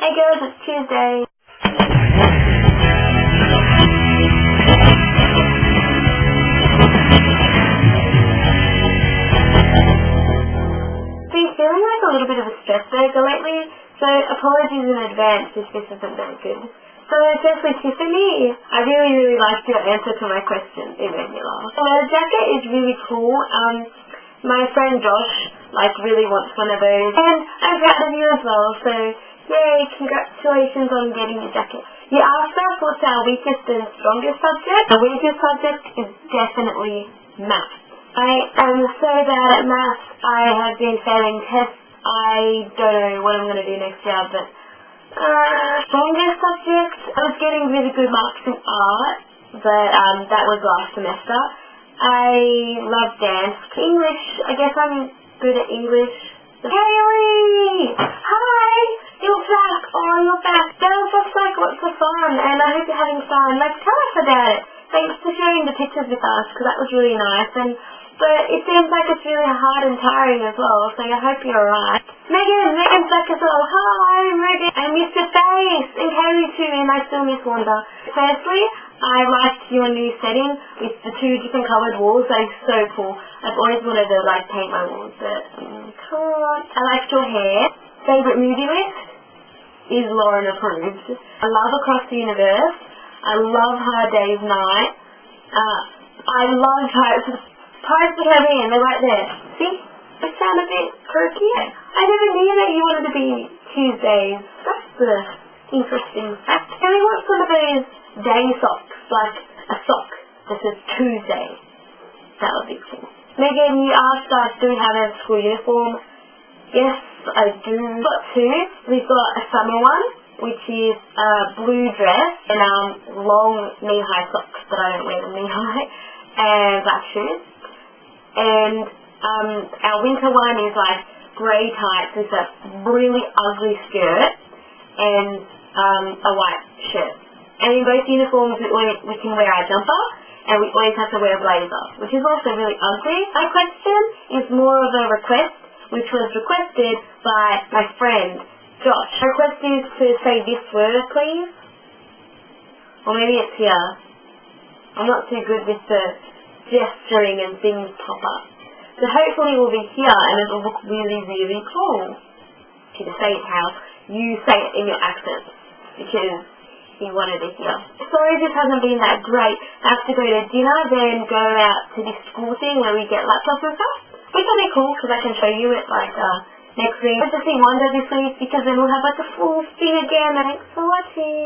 Hey girls, it's Tuesday. Been feeling like a little bit of a stress burger lately, so apologies in advance if this isn't very good. So firstly, Tiffany, I really liked your answer to my question, Emmanuel. The jacket is really cool. My friend Josh, really wants one of those, and I'm proud of you as well, so yay, congratulations on getting the jacket. You asked us what's our weakest and strongest subject. The weakest subject is definitely maths. I am so bad at maths. I have been failing tests. I don't know what I'm going to do next year, but strongest subject, I was getting really good marks in art, but that was last semester. I love dance. English, I guess I'm good at English. Haley! Hi! You're back! Oh, you're back! That was just lots of fun, and I hope you're having fun. Tell us about it. Thanks for sharing the pictures with us, because that was really nice, but it seems like it's really hard and tiring as well, so I hope you're alright. Megan's back as well. Hi, Megan! I missed your face! And Kaylee too, and I still miss Wanda. Firstly, I liked your new setting with the 2 different coloured walls. That is so cool. I've always wanted to paint my walls, but I liked your hair. Favourite movie list is Lauren approved. I love Across the Universe. I love Hard Day's Night. I love Pirates of the Caribbean. They're right there. See? They sound a bit quirky. I never knew that you wanted to be Tuesdays. That's the interesting fact. Can we want some of those day socks, like a sock that says Tuesday? That would be cool. Megan, you asked us, do we have a school uniform? Yes, I do. We've got 2. We've got a summer one, which is a blue dress and long knee-high socks, but I don't wear them knee-high, and black shoes. And our winter one is grey tights with a really ugly skirt and a white shirt. And in both uniforms we can wear our jumper, and we always have to wear a blazer, which is also really ugly. My question is more of a request, which was requested by my friend Josh. My request is to say this word, please. Or maybe it's here. I'm not too good with the gesturing and things pop up. So hopefully it will be here and it will look really cool. To say it how you say it in your accent, because he wanted to hear. Sorry this hasn't been that great. I have to go to dinner, then go out to this school thing where we get laptops and stuff. Which will be cool because I can show you it next week. I have to see Wanda this week because then we'll have a full thing again. Thanks for watching.